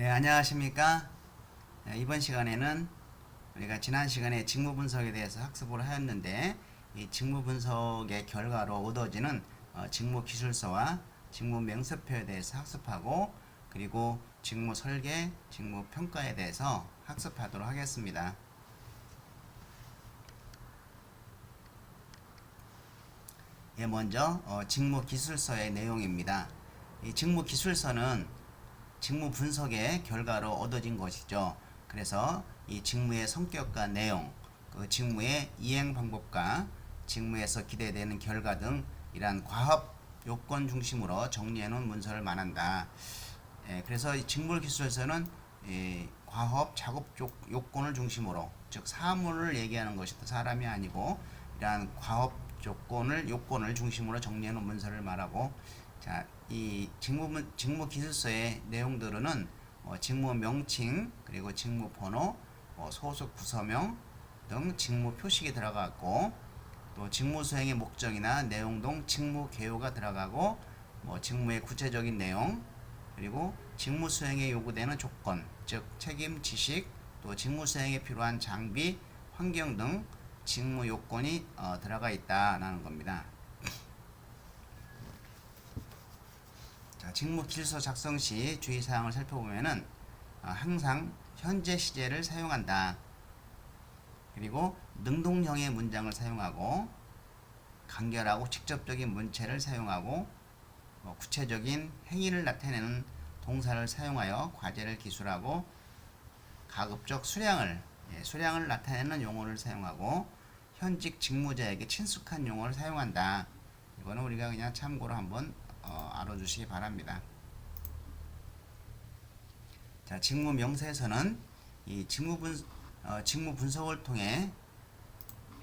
네, 안녕하십니까? 네, 이번 시간에는 우리가 지난 시간에 직무 분석에 대해서 학습을 하였는데, 이 직무 분석의 결과로 얻어지는 직무 기술서와 직무 명세표에 대해서 학습하고, 그리고 직무 설계, 직무 평가에 대해서 학습하도록 하겠습니다. 예, 먼저 직무 기술서의 내용입니다. 이 직무 기술서는 직무 분석의 결과로 얻어진 것이죠. 그래서 이 직무의 성격과 내용, 그 직무의 이행 방법과 직무에서 기대되는 결과 등 이러한 과업 요건 중심으로 정리해 놓은 문서를 말한다. 그래서 이 직무 기술에서는 과업 작업 요건을 중심으로, 즉 사물을 얘기하는 것이다. 사람이 아니고 이러한 과업 요건을 중심으로 정리해 놓은 문서를 말하고, 자, 이 직무 기술서의 내용들은 직무 명칭, 그리고 직무 번호, 소속 부서명 등 직무 표식이 들어가고, 또 직무 수행의 목적이나 내용 등 직무 개요가 들어가고, 직무의 구체적인 내용, 그리고 직무 수행에 요구되는 조건, 즉 책임, 지식, 또 직무 수행에 필요한 장비, 환경 등 직무 요건이 들어가 있다라는 겁니다. 자, 직무 기술서 작성 시 주의사항을 살펴보면은 항상 현재 시제를 사용한다. 그리고 능동형의 문장을 사용하고, 간결하고 직접적인 문체를 사용하고, 구체적인 행위를 나타내는 동사를 사용하여 과제를 기술하고, 가급적 수량을 나타내는 용어를 사용하고, 현직 직무자에게 친숙한 용어를 사용한다. 이거는 우리가 그냥 참고로 한번 알아주시기 바랍니다. 자, 직무 명세에서는 이 직무 분석을 통해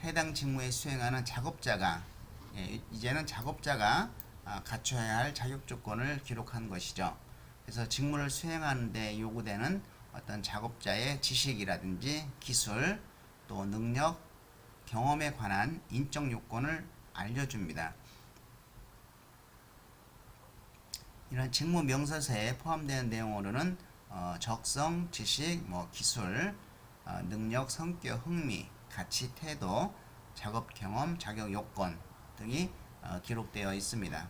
해당 직무에 수행하는 작업자가, 이제는 작업자가 갖춰야 할 자격 조건을 기록한 것이죠. 그래서 직무를 수행하는 데 요구되는 어떤 작업자의 지식이라든지 기술, 또 능력, 경험에 관한 인적 요건을 알려줍니다. 이런 직무 명세서에 포함되는 내용으로는 적성, 지식, 기술, 능력, 성격, 흥미, 가치, 태도, 작업 경험, 자격 요건 등이 기록되어 있습니다.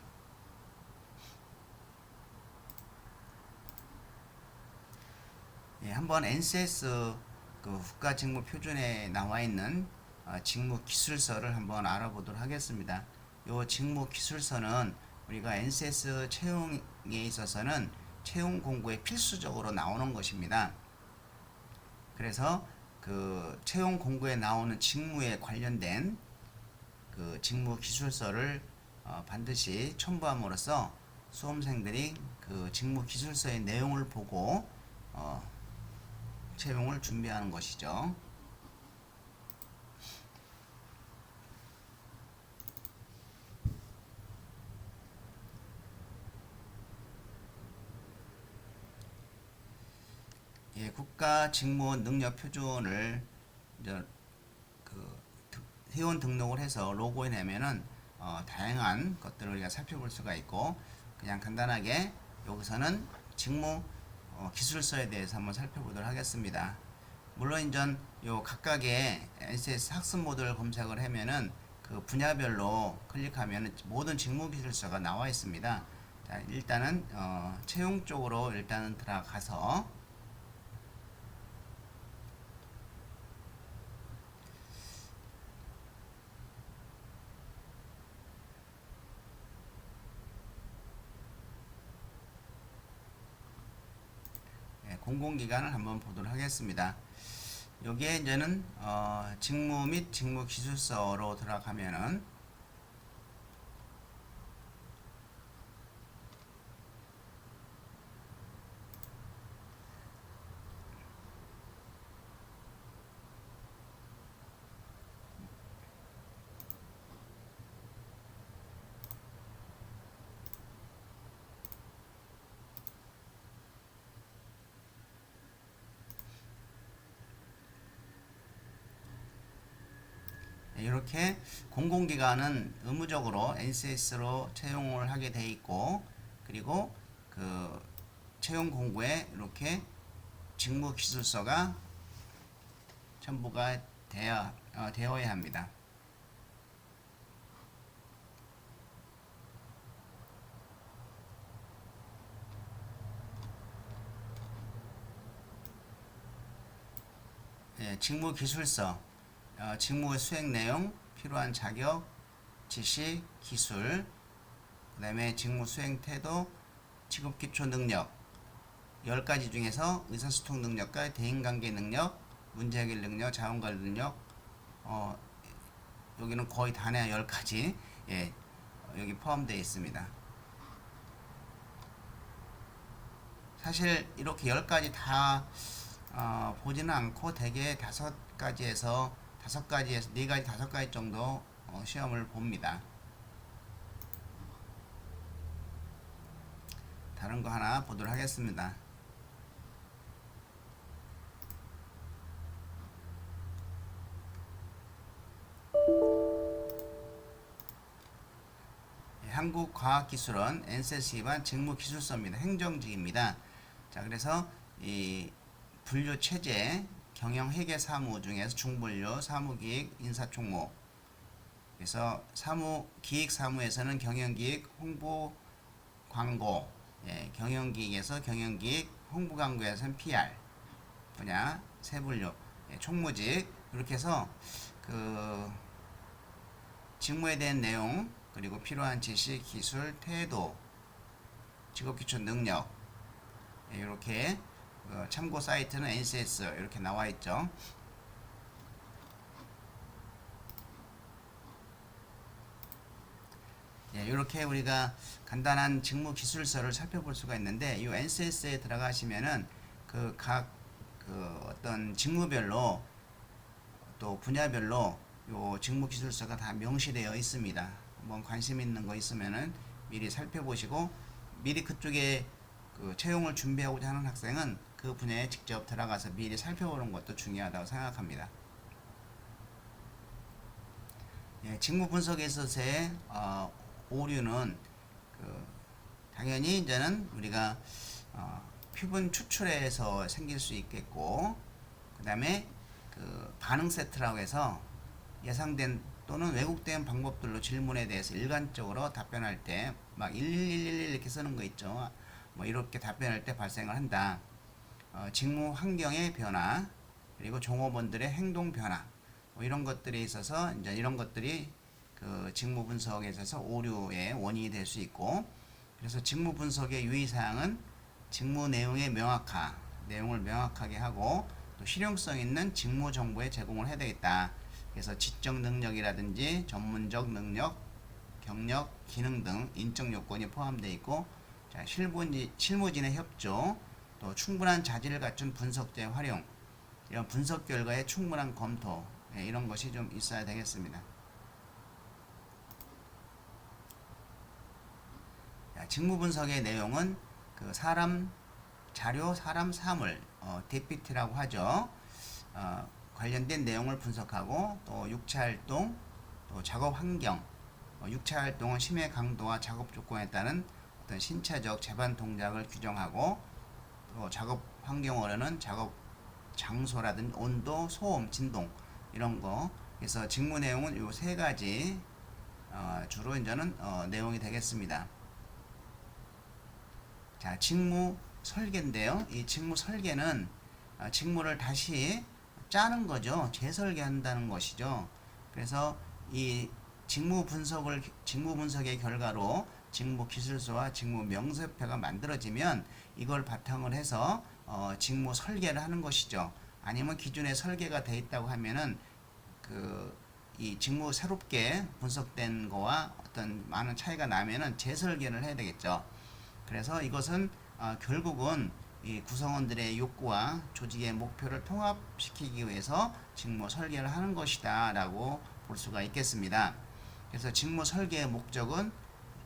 예, 한번 NCS 그 국가 직무 표준에 나와 있는 직무 기술서를 한번 알아보도록 하겠습니다. 이 직무 기술서는 우리가 NCS 채용에 있어서는 채용 공고에 필수적으로 나오는 것입니다. 그래서 그 채용 공고에 나오는 직무에 관련된 그 직무 기술서를 반드시 첨부함으로써 수험생들이 그 직무 기술서의 내용을 보고 채용을 준비하는 것이죠. 예, 국가 직무 능력 표준을 이제 그 회원 등록을 해서 로그인 하면은 다양한 것들을 우리가 살펴볼 수가 있고, 그냥 간단하게 여기서는 직무 기술서에 대해서 한번 살펴보도록 하겠습니다. 물론 이제 요 각각의 NCS 학습 모드를 검색을 하면은 그 분야별로 클릭하면 모든 직무 기술서가 나와 있습니다. 자, 일단은 채용 쪽으로 일단은 들어가서 공공기관을 한번 보도록 하겠습니다. 여기에 이제는 직무 및 직무 기술서로 들어가면은 이렇게 공공기관은 의무적으로 NCS로 채용을 하게 돼 있고, 그리고 그 채용 공고에 이렇게 직무기술서가 첨부가 되어야 합니다. 예, 직무기술서, 직무 수행 내용, 필요한 자격, 지식, 기술, 그 다음에 직무 수행 태도, 직업기초 능력, 10가지 중에서 의사소통 능력과 대인관계 능력, 문제 해결 능력, 자원관리 능력, 여기는 거의 다 내야 10가지, 예, 여기 포함되어 있습니다. 사실 이렇게 10가지 다 보지는 않고 대개 5가지에서 4가지 5가지 정도 시험을 봅니다. 다른 거 하나 보도록 하겠습니다. 한국과학기술원 NCS 기반 직무기술서입니다. 행정직입니다. 자, 그래서 이 분류 체제, 경영 회계 사무 중에서 중분류, 사무기획, 인사총무. 그래서 기획 사무에서는 경영기획, 홍보, 광고, 예, 경영기획에서 경영기획, 홍보 광고에서는 PR 분야 세 분류, 예, 총무직 이렇게 해서 그 직무에 대한 내용 그리고 필요한 지식, 기술, 태도, 직업기초 능력, 예, 이렇게 참고 사이트는 NCS 이렇게 나와 있죠. 예, 이렇게 우리가 간단한 직무 기술서를 살펴볼 수가 있는데 이 NCS에 들어가시면은 그 어떤 직무별로 또 분야별로 요 직무 기술서가 다 명시되어 있습니다. 한번 관심 있는 거 있으면은 미리 살펴보시고 미리 그쪽에 그 채용을 준비하고자 하는 학생은 그 분야에 직접 들어가서 미리 살펴보는 것도 중요하다고 생각합니다. 예, 직무 분석에 있어서의 오류는 당연히 이제는 우리가 표본 추출에서 생길 수 있겠고, 그 다음에 그 반응 세트라고 해서 예상된 또는 왜곡된 방법들로 질문에 대해서 일관적으로 답변할 때 막 1111 이렇게 쓰는 거 있죠. 뭐 이렇게 답변할 때 발생을 한다. 직무 환경의 변화, 그리고 종업원들의 행동 변화, 뭐 이런 것들에 있어서 이제 이런 것들이 그 직무 분석에 있어서 오류의 원인이 될 수 있고, 그래서 직무 분석의 유의사항은 직무 내용의 내용을 명확하게 하고 또 실용성 있는 직무 정보의 제공을 해야 되겠다. 그래서 지적 능력이라든지 전문적 능력, 경력, 기능 등 인적 요건이 포함되어 있고, 자, 실무진의 협조, 또 충분한 자질을 갖춘 분석자의 활용, 이런 분석 결과의 충분한 검토, 예, 이런 것이 좀 있어야 되겠습니다. 자, 직무 분석의 내용은 그 사람 자료, 사람 사물, DPT라고 하죠. 관련된 내용을 분석하고 또 육체 활동, 또 작업 환경, 육체 활동은 심해 강도와 작업 조건에 따른 어떤 신체적 재반 동작을 규정하고, 또 작업 환경으로는 작업 장소라든지 온도, 소음, 진동 이런 거. 그래서 직무 내용은 이 세 가지 주로 이제는 내용이 되겠습니다. 자, 직무 설계인데요. 이 직무 설계는 직무를 다시 짜는 거죠. 재설계한다는 것이죠. 그래서 이 직무 분석의 결과로 직무 기술서와 직무 명세표가 만들어지면 이걸 바탕을 해서 직무 설계를 하는 것이죠. 아니면 기존에 설계가 돼 있다고 하면은 이 직무 새롭게 분석된 거와 어떤 많은 차이가 나면은 재설계를 해야 되겠죠. 그래서 이것은 결국은 이 구성원들의 욕구와 조직의 목표를 통합시키기 위해서 직무 설계를 하는 것이다 라고 볼 수가 있겠습니다. 그래서 직무 설계의 목적은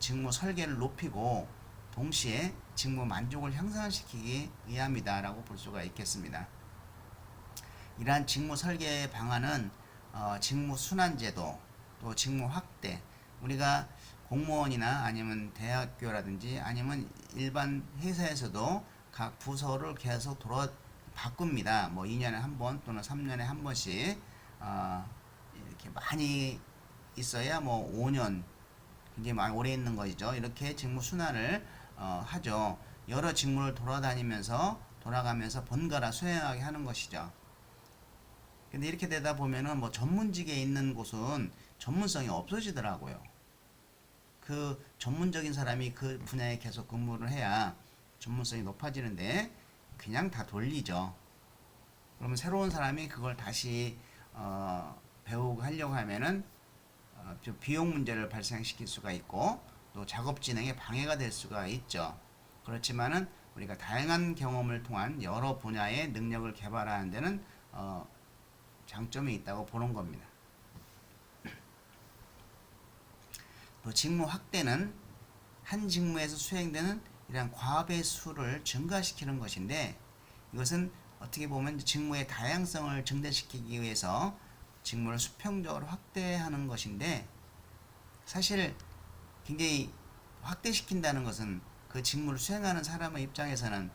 직무 설계를 높이고 동시에 직무 만족을 향상시키기 위함이다 라고 볼 수가 있겠습니다. 이러한 직무 설계 방안은 직무 순환제도, 또 직무 확대, 우리가 공무원이나 아니면 대학교라든지 아니면 일반 회사에서도 각 부서를 계속 바꿉니다. 뭐 2년에 한 번 또는 3년에 한 번씩 이렇게 많이 있어야 뭐 5년 굉장히 많이 오래 있는 것이죠. 이렇게 직무 순환을 하죠. 여러 직무를 돌아가면서 번갈아 수행하게 하는 것이죠. 근데 이렇게 되다 보면은 뭐 전문직에 있는 곳은 전문성이 없어지더라고요. 그 전문적인 사람이 그 분야에 계속 근무를 해야 전문성이 높아지는데 그냥 다 돌리죠. 그러면 새로운 사람이 그걸 다시 배우고 하려고 하면은 비용 문제를 발생시킬 수가 있고 또 작업 진행에 방해가 될 수가 있죠. 그렇지만은 우리가 다양한 경험을 통한 여러 분야의 능력을 개발하는 데는 장점이 있다고 보는 겁니다. 또 직무 확대는 한 직무에서 수행되는 이러한 과업의 수를 증가시키는 것인데 이것은 어떻게 보면 직무의 다양성을 증대시키기 위해서 직무를 수평적으로 확대하는 것인데 사실 굉장히 확대시킨다는 것은 그 직무를 수행하는 사람의 입장에서는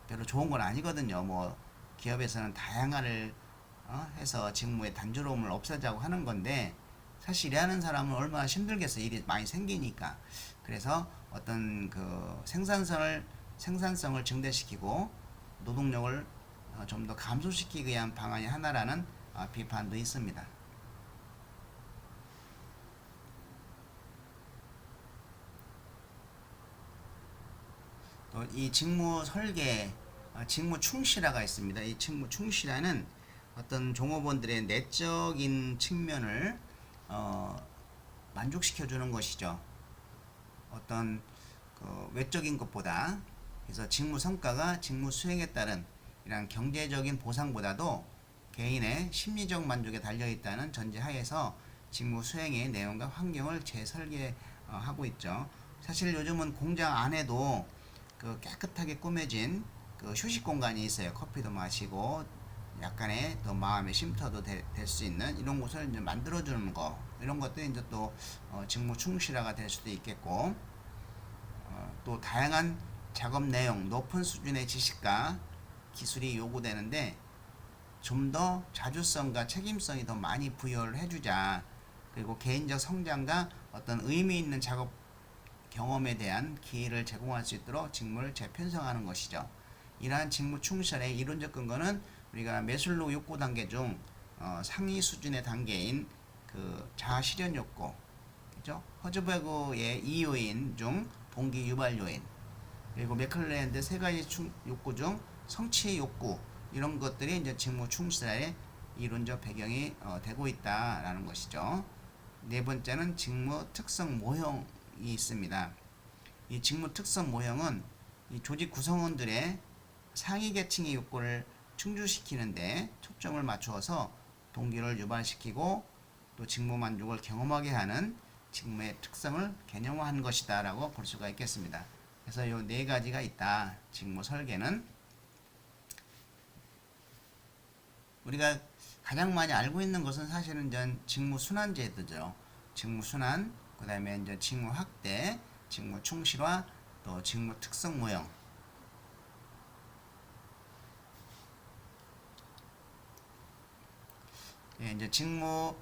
별로 좋은 건 아니거든요. 뭐 기업에서는 다양화를 해서 직무의 단조로움을 없애자고 하는 건데 사실 일하는 사람은 얼마나 힘들겠어. 일이 많이 생기니까. 그래서 어떤 그 생산성을 증대시키고 노동력을 좀 더 감소시키기 위한 방안이 하나라는 비판도 있습니다. 또 이 직무 설계, 직무 충실화가 있습니다. 이 직무 충실화는 어떤 종업원들의 내적인 측면을 만족시켜 주는 것이죠. 어떤 그 외적인 것보다 그래서 직무 성과가 직무 수행에 따른 이런 경제적인 보상보다도 개인의 심리적 만족에 달려 있다는 전제하에서 직무 수행의 내용과 환경을 재설계하고 있죠. 사실 요즘은 공장 안에도 그 깨끗하게 꾸며진 그 휴식 공간이 있어요. 커피도 마시고 약간의 또 마음의 쉼터도 될 수 있는 이런 곳을 이제 만들어주는 거 이런 것들이 이제 또 직무 충실화가 될 수도 있겠고 또 다양한 작업 내용, 높은 수준의 지식과 기술이 요구되는데 좀 더 자주성과 책임성이 더 많이 부여를 해주자. 그리고 개인적 성장과 어떤 의미 있는 작업 경험에 대한 기회를 제공할 수 있도록 직무를 재편성하는 것이죠. 이러한 직무 충실의 이론적 근거는 우리가 매슬로우 욕구 단계 중 상위 수준의 단계인 그 자아 실현 욕구, 그죠? 허즈버그의 2요인 중 동기 유발 요인, 그리고 맥클랜드 세 가지 욕구 중 성취 욕구 이런 것들이 이제 직무 충실의 이론적 배경이 되고 있다라는 것이죠. 네 번째는 직무 특성 모형이 있습니다. 이 직무 특성 모형은 이 조직 구성원들의 상위 계층의 욕구를 충족시키는데 초점을 맞추어서 동기를 유발시키고 또 직무 만족을 경험하게 하는 직무의 특성을 개념화한 것이다 라고 볼 수가 있겠습니다. 그래서 이 네 가지가 있다. 직무 설계는 우리가 가장 많이 알고 있는 것은 사실은 이제 직무 순환 제도죠. 직무 순환, 그 다음에 이제 직무 확대, 직무 충실화, 또 직무 특성 모형. 예, 이제 직무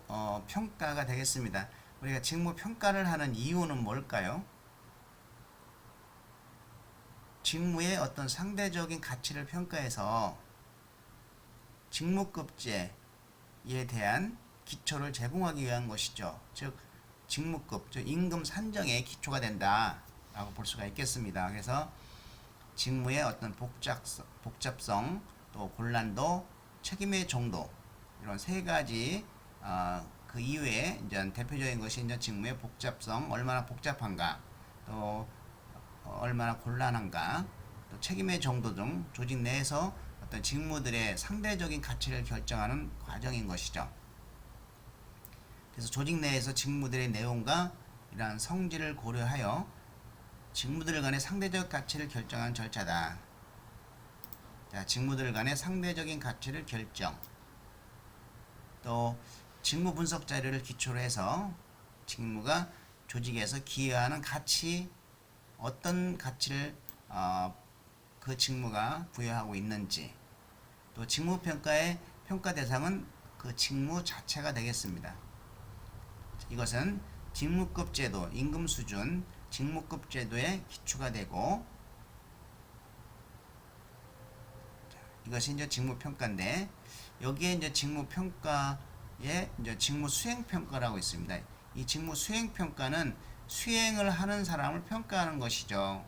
평가가 되겠습니다. 우리가 직무 평가를 하는 이유는 뭘까요? 직무의 어떤 상대적인 가치를 평가해서 직무급제에 대한 기초를 제공하기 위한 것이죠. 즉 직무급, 즉 임금 산정의 기초가 된다라고 볼 수가 있겠습니다. 그래서 직무의 어떤 복잡성, 또 곤란도, 책임의 정도 이런 세 가지 그 이외에 이제 대표적인 것이 이제 직무의 복잡성, 얼마나 복잡한가, 또 얼마나 곤란한가, 또 책임의 정도 등 조직 내에서 어떤 직무들의 상대적인 가치를 결정하는 과정인 것이죠. 그래서 조직 내에서 직무들의 내용과 이러한 성질을 고려하여 직무들 간의 상대적 가치를 결정하는 절차다. 자, 직무들 간의 상대적인 가치를 결정. 또 직무 분석 자료를 기초로 해서 직무가 조직에서 기여하는 가치, 어떤 가치를 그 직무가 부여하고 있는지, 또 직무평가의 평가 대상은 그 직무 자체가 되겠습니다. 이것은 직무급 제도, 임금 수준, 직무급 제도의 기초가 되고, 이것이 이제 직무평가인데, 여기에 이제 직무평가에 이제 직무 수행평가라고 있습니다. 이 직무 수행평가는 수행을 하는 사람을 평가하는 것이죠.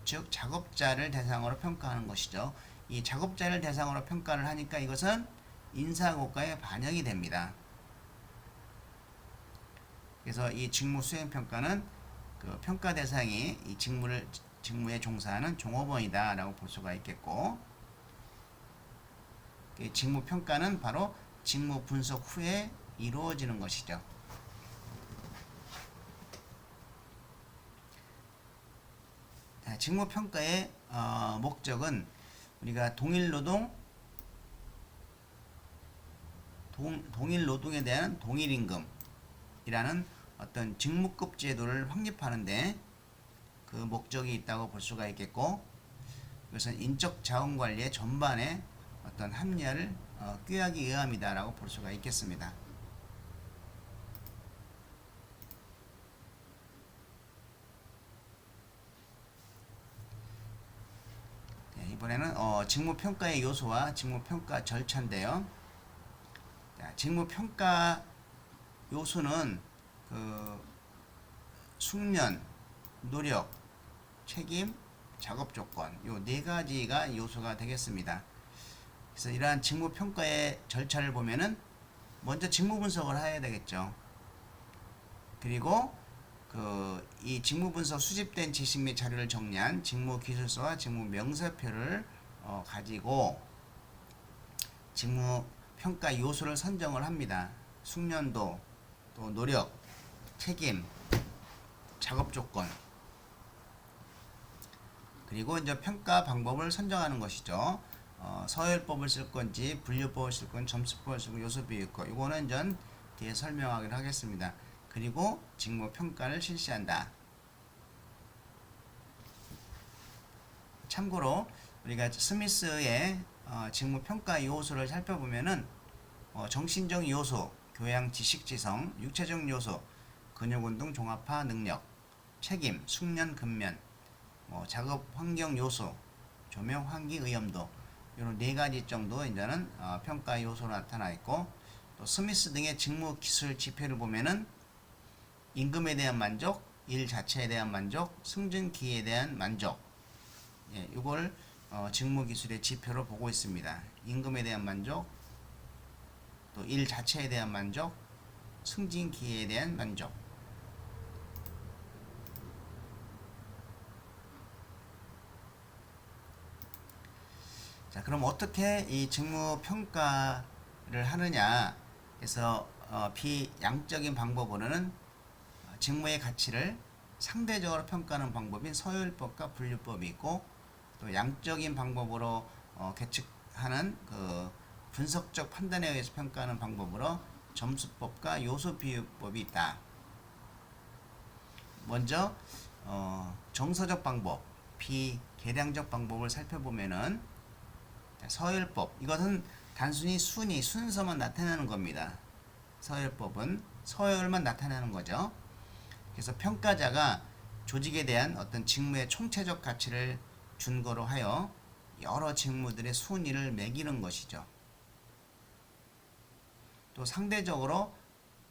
즉 작업자를 대상으로 평가하는 것이죠. 이 작업자를 대상으로 평가를 하니까 이것은 인사고과에 반영이 됩니다. 그래서 이 직무 수행평가는 그 평가 대상이 이 직무에 종사하는 종업원이다라고 볼 수가 있겠고, 직무평가는 바로 직무 분석 후에 이루어지는 것이죠. 직무평가의 목적은 우리가 동일 노동에 대한 동일임금이라는 어떤 직무급 제도를 확립하는데 그 목적이 있다고 볼 수가 있겠고, 이것은 인적 자원 관리의 전반에 어떤 합리화를 꾀하기 위함이다라고 볼 수가 있겠습니다. 이번에는 직무평가의 요소와 직무평가 절차인데요. 자, 직무평가 요소는 그 숙련, 노력, 책임, 작업조건 요 네 가지가 요소가 되겠습니다. 그래서 이러한 직무평가의 절차를 보면은 먼저 직무분석을 해야 되겠죠. 그리고 이 직무분석 수집된 지식 및 자료를 정리한 직무기술서와 직무명세표를 가지고 직무평가 요소를 선정을 합니다. 숙련도, 또 노력, 책임, 작업조건, 그리고 이제 평가 방법을 선정하는 것이죠. 서열법을 쓸 건지, 분류법을 쓸 건지, 점수법을 쓸 건지, 요소비율법, 이거는 전 뒤에 설명하기로 하겠습니다. 그리고 직무평가를 실시한다. 참고로 우리가 스미스의 직무평가 요소를 살펴보면은 정신적 요소, 교양 지식지성, 육체적 요소, 근육운동 종합화 능력, 책임, 숙련 근면, 작업 환경 요소, 조명 환기 의염도, 이런 네 가지 정도 이제는 평가 요소로 나타나 있고, 또 스미스 등의 직무 기술 지표를 보면은 임금에 대한 만족, 일 자체에 대한 만족, 승진 기회에 대한 만족, 이걸 직무 기술의 지표로 보고 있습니다. 임금에 대한 만족, 또 일 자체에 대한 만족, 승진 기회에 대한 만족. 자, 그럼 어떻게 이 직무 평가를 하느냐? 그래서 비양적인 방법으로는 직무의 가치를 상대적으로 평가하는 방법인 서열법과 분류법이 있고, 또 양적인 방법으로 계측하는 그 분석적 판단에 의해서 평가하는 방법으로 점수법과 요소비율법이 있다. 먼저 정서적 방법, 비계량적 방법을 살펴보면은 서열법, 이것은 단순히 순서만 나타내는 겁니다. 서열법은 서열만 나타내는 거죠. 그래서 평가자가 조직에 대한 어떤 직무의 총체적 가치를 준거로 하여 여러 직무들의 순위를 매기는 것이죠. 또 상대적으로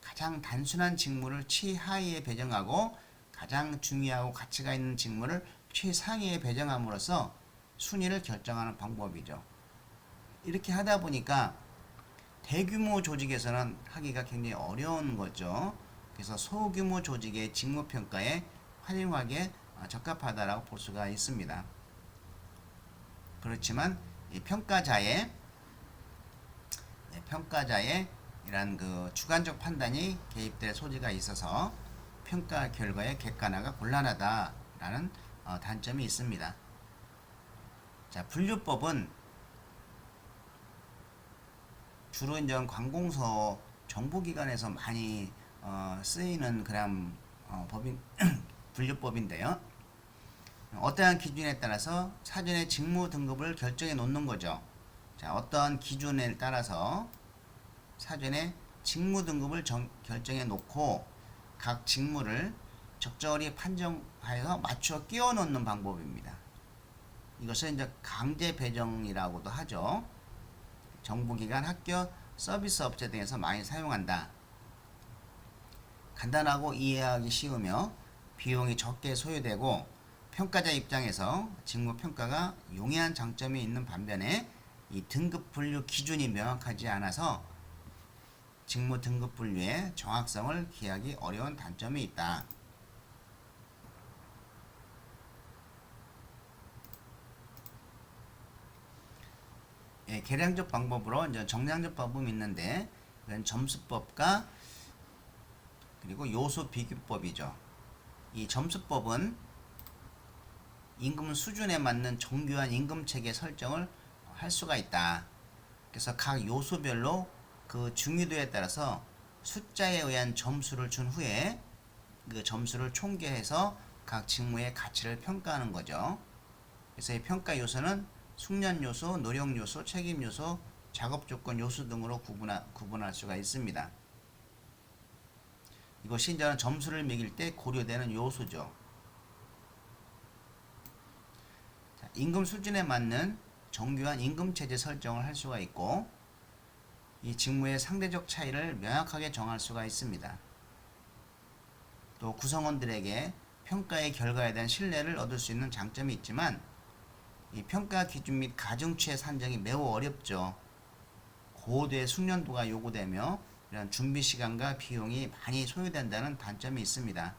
가장 단순한 직무를 최하위에 배정하고 가장 중요하고 가치가 있는 직무를 최상위에 배정함으로써 순위를 결정하는 방법이죠. 이렇게 하다 보니까 대규모 조직에서는 하기가 굉장히 어려운 거죠. 그래서 소규모 조직의 직무평가에 활용하기에 적합하다라고 볼 수가 있습니다. 그렇지만 이 평가자의 이런 그 주관적 판단이 개입될 소지가 있어서 평가 결과의 객관화가 곤란하다라는 단점이 있습니다. 자, 분류법은 주로 이제 관공서 정보기관에서 많이 쓰이는 그런 법인 분류법인데요. 어떠한 기준에 따라서 사전에 직무 등급을 결정해 놓는 거죠. 자, 어떤 기준에 따라서 사전에 직무 등급을 결정해 놓고 각 직무를 적절히 판정하여서 맞춰 끼워 넣는 방법입니다. 이것을 이제 강제 배정이라고도 하죠. 정부기관, 학교, 서비스 업체 등에서 많이 사용한다. 간단하고 이해하기 쉬우며 비용이 적게 소요되고 평가자 입장에서 직무 평가가 용이한 장점이 있는 반면에 이 등급 분류 기준이 명확하지 않아서 직무 등급 분류의 정확성을 기하기 어려운 단점이 있다. 예, 계량적 방법으로 이제 정량적 방법이 있는데 이건 점수법과 그리고 요소 비교법이죠. 이 점수법은 임금 수준에 맞는 정교한 임금 체계 설정을 할 수가 있다. 그래서 각 요소별로 그 중요도에 따라서 숫자에 의한 점수를 준 후에 그 점수를 총계해서 각 직무의 가치를 평가하는 거죠. 그래서 이 평가 요소는 숙련 요소, 노력 요소, 책임 요소, 작업 조건 요소 등으로 구분할 수가 있습니다. 이것이 이제 점수를 매길 때 고려되는 요소죠. 자, 임금 수준에 맞는 정교한 임금 체제 설정을 할 수가 있고 이 직무의 상대적 차이를 명확하게 정할 수가 있습니다. 또 구성원들에게 평가의 결과에 대한 신뢰를 얻을 수 있는 장점이 있지만 이 평가 기준 및 가중치의 산정이 매우 어렵죠. 고도의 숙련도가 요구되며 이런 준비 시간과 비용이 많이 소요된다는 단점이 있습니다.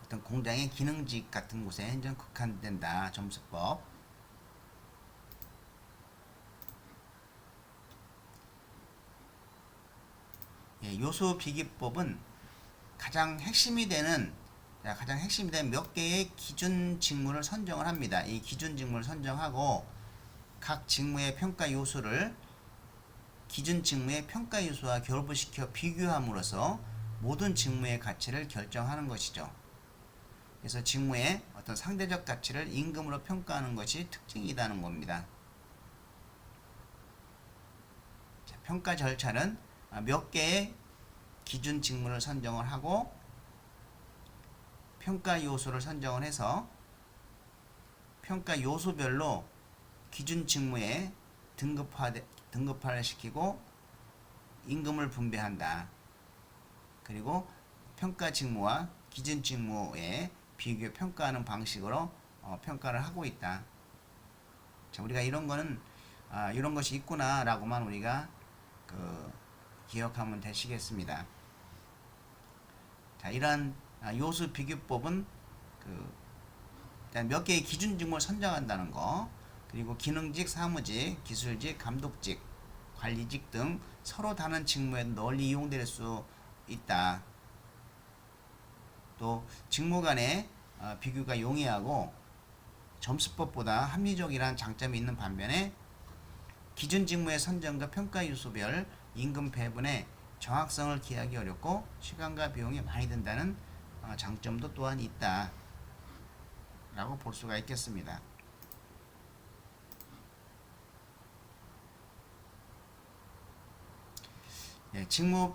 어떤 공장의 기능직 같은 곳에 현재 국한된다. 점수법. 예, 요소 비교법은 가장 핵심이 되는 몇 개의 기준 직무를 선정을 합니다. 이 기준 직무를 선정하고 각 직무의 평가 요소를 기준 직무의 평가 요소와 결부시켜 비교함으로써 모든 직무의 가치를 결정하는 것이죠. 그래서 직무의 어떤 상대적 가치를 임금으로 평가하는 것이 특징이라는 겁니다. 자, 평가 절차는 몇 개의 기준 직무를 선정을 하고 평가 요소를 선정을 해서 평가 요소별로 기준 직무에 등급화를 시키고 임금을 분배한다. 그리고 평가 직무와 기준 직무의 비교 평가하는 방식으로 평가를 하고 있다. 자, 우리가 이런 거는 이런 것이 있구나라고만 우리가 기억하면 되시겠습니다. 자, 이러한 요소 비교법은 몇 개의 기준 직무를 선정한다는 거, 그리고 기능직, 사무직, 기술직, 감독직, 관리직 등 서로 다른 직무에 널리 이용될 수 있다. 또 직무 간의 비교가 용이하고 점수법보다 합리적이라는 장점이 있는 반면에 기준 직무의 선정과 평가 요소별 임금 배분의 정확성을 기하기 어렵고 시간과 비용이 많이 든다는 장점도 또한 있다 라고 볼 수가 있겠습니다. 예, 직무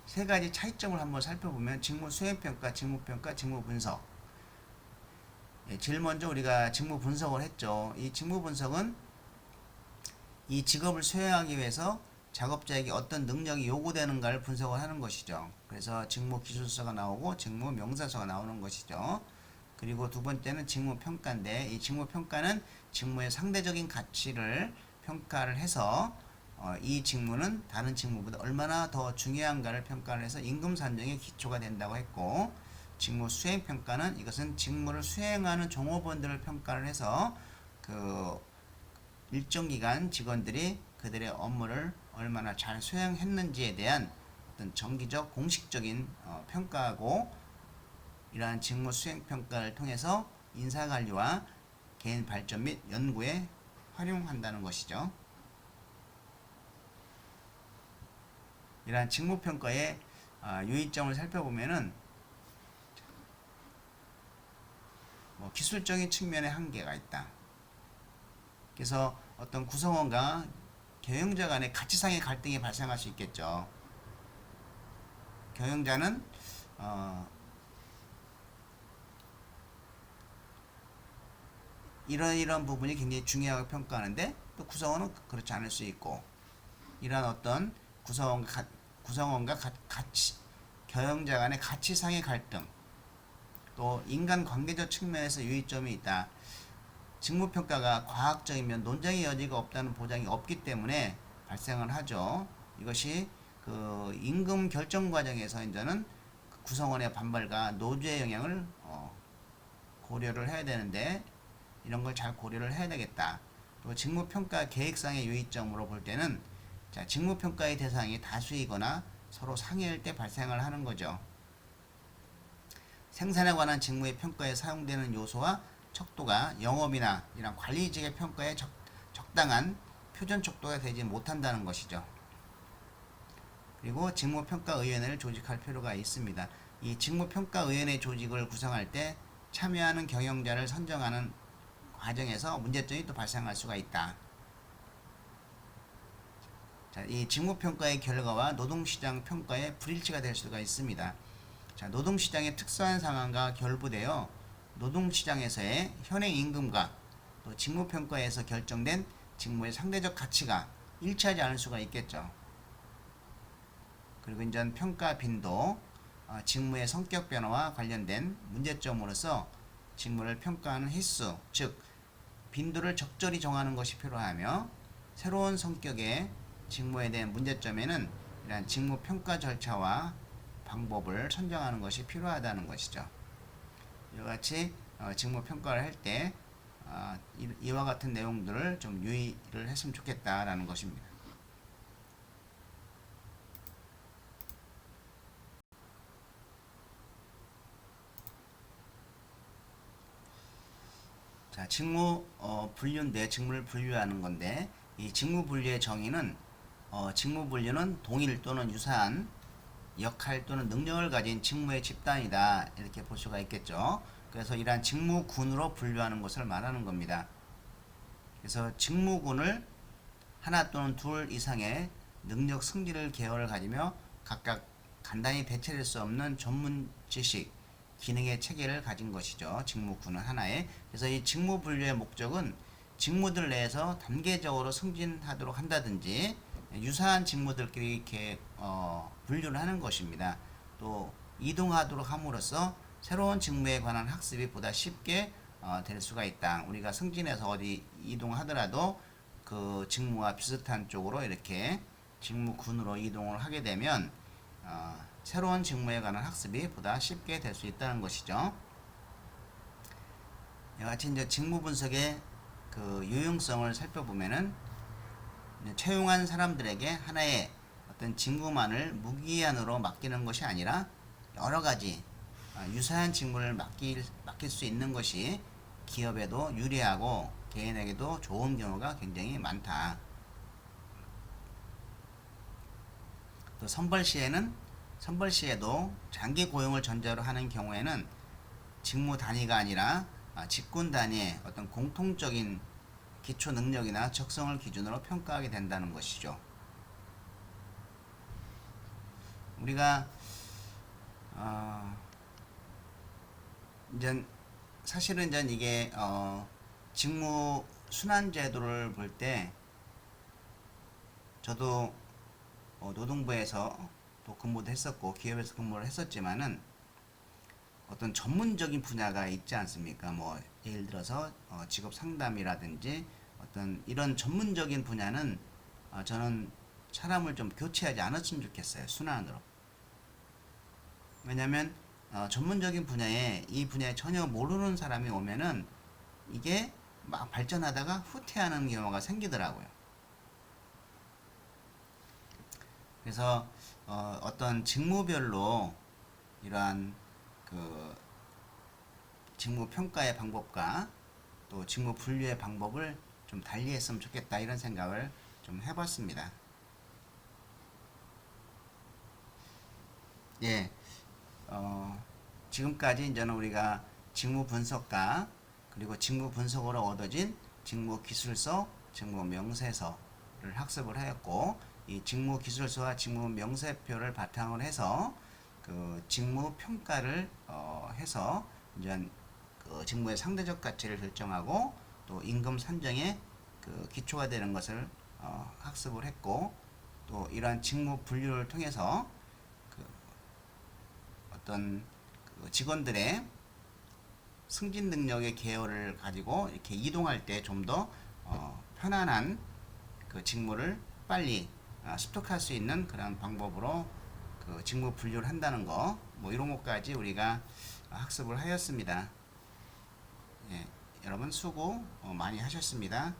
세 가지 차이점을 한번 살펴보면 직무 수행평가, 직무평가, 직무분석. 예, 제일 먼저 우리가 직무 분석을 했죠. 이 직무 분석은 이 직업을 수행하기 위해서 작업자에게 어떤 능력이 요구되는가를 분석을 하는 것이죠. 그래서 직무 기술서가 나오고 직무 명사서가 나오는 것이죠. 그리고 두 번째는 직무 평가인데 이 직무 평가는 직무의 상대적인 가치를 평가를 해서 이 직무는 다른 직무보다 얼마나 더 중요한가를 평가를 해서 임금 산정의 기초가 된다고 했고 직무 수행 평가는 이것은 직무를 수행하는 종업원들을 평가를 해서 일정 기간 직원들이 그들의 업무를 얼마나 잘 수행했는지에 대한 어떤 정기적 공식적인 평가하고 이러한 직무 수행 평가를 통해서 인사관리와 개인 발전 및 연구에 활용한다는 것이죠. 이러한 직무 평가의 유의점을 살펴보면은 기술적인 측면에 한계가 있다. 그래서 어떤 구성원과 경영자 간의 가치상의 갈등이 발생할 수 있겠죠. 경영자는 이런 부분이 굉장히 중요하게 평가하는데 또 구성원은 그렇지 않을 수 있고, 이러한 어떤 구성원과 가치, 경영자 간의 가치상의 갈등, 또 인간 관계적 측면에서 유의점이 있다. 직무평가가 과학적이면 논쟁의 여지가 없다는 보장이 없기 때문에 발생을 하죠. 이것이 그 임금 결정 과정에서 이제는 구성원의 반발과 노조의 영향을 고려를 해야 되는데, 이런 걸 잘 고려를 해야 되겠다. 또 직무평가 계획상의 유의점으로 볼 때는, 자, 직무평가의 대상이 다수이거나 서로 상이할 때 발생을 하는 거죠. 생산에 관한 직무의 평가에 사용되는 요소와 척도가 영업이나 이런 관리직의 평가에 적당한 표준 척도가 되지 못한다는 것이죠. 그리고 직무평가위원회를 조직할 필요가 있습니다. 이 직무평가위원회 조직을 구성할 때 참여하는 경영자를 선정하는 과정에서 문제점이 또 발생할 수가 있다. 자, 이 직무평가의 결과와 노동시장 평가의 불일치가 될 수가 있습니다. 자, 노동시장의 특수한 상황과 결부되어 노동시장에서의 현행 임금과 또 직무평가에서 결정된 직무의 상대적 가치가 일치하지 않을 수가 있겠죠. 그리고 이제 평가 빈도, 직무의 성격 변화와 관련된 문제점으로서 직무를 평가하는 횟수, 즉 빈도를 적절히 정하는 것이 필요하며, 새로운 성격의 직무에 대한 문제점에는 이러한 직무 평가 절차와 방법을 선정하는 것이 필요하다는 것이죠. 이와 같이 직무 평가를 할 때 이와 같은 내용들을 좀 유의를 했으면 좋겠다라는 것입니다. 자, 직무 분류인데, 직무를 분류하는 건데, 이 직무 분류의 정의는 직무 분류는 동일 또는 유사한 역할 또는 능력을 가진 직무의 집단이다, 이렇게 볼 수가 있겠죠. 그래서 이러한 직무군으로 분류하는 것을 말하는 겁니다. 그래서 직무군을 하나 또는 둘 이상의 능력 승질을 계열을 가지며 각각 간단히 대체될 수 없는 전문 지식, 기능의 체계를 가진 것이죠. 직무군은 하나의. 그래서 이 직무 분류의 목적은 직무들 내에서 단계적으로 승진하도록 한다든지, 유사한 직무들끼리 이렇게 분류를 하는 것입니다. 또 이동하도록 함으로써 새로운 직무에 관한 학습이 보다 쉽게 될 수가 있다. 우리가 승진해서 어디 이동하더라도 그 직무와 비슷한 쪽으로 이렇게 직무군으로 이동을 하게 되면 새로운 직무에 관한 학습이 보다 쉽게 될 수 있다는 것이죠. 이와 같이 이제 직무 분석의 그 유용성을 살펴보면은, 채용한 사람들에게 하나의 어떤 직무만을 무기한으로 맡기는 것이 아니라 여러 가지 유사한 직무를 맡길 수 있는 것이 기업에도 유리하고 개인에게도 좋은 경우가 굉장히 많다. 또 선발 시에도 장기 고용을 전제로 하는 경우에는 직무 단위가 아니라 직군 단위의 어떤 공통적인 기초 능력이나 적성을 기준으로 평가하게 된다는 것이죠. 우리가 이제 사실은 이제 이게 직무 순환 제도를 볼 때, 저도 노동부에서 또 근무도 했었고 기업에서 근무를 했었지만은 어떤 전문적인 분야가 있지 않습니까? 뭐 예를 들어서 직업 상담이라든지 어떤 이런 전문적인 분야는 저는 사람을 좀 교체하지 않았으면 좋겠어요. 순환으로. 왜냐하면 전문적인 분야에 이 분야에 전혀 모르는 사람이 오면은 이게 막 발전하다가 후퇴하는 경우가 생기더라고요. 그래서 어떤 직무별로 이러한 그 직무 평가의 방법과 또 직무 분류의 방법을 좀 달리했으면 좋겠다, 이런 생각을 좀 해봤습니다. 예, 지금까지 이제는 우리가 직무 분석과 그리고 직무 분석으로 얻어진 직무 기술서, 직무 명세서를 학습을 하였고, 이 직무 기술서와 직무 명세표를 바탕으로 해서 그 직무 평가를 해서 이제 그 직무의 상대적 가치를 결정하고 또 임금 산정에 그 기초가 되는 것을 학습을 했고, 또 이러한 직무 분류를 통해서 그 어떤 그 직원들의 승진 능력의 개요를 가지고 이렇게 이동할 때 좀 더 편안한 그 직무를 빨리 습득할 수 있는 그런 방법으로 그 직무 분류를 한다는 거, 뭐 이런 것까지 우리가 학습을 하였습니다. 예, 여러분 수고 많이 하셨습니다.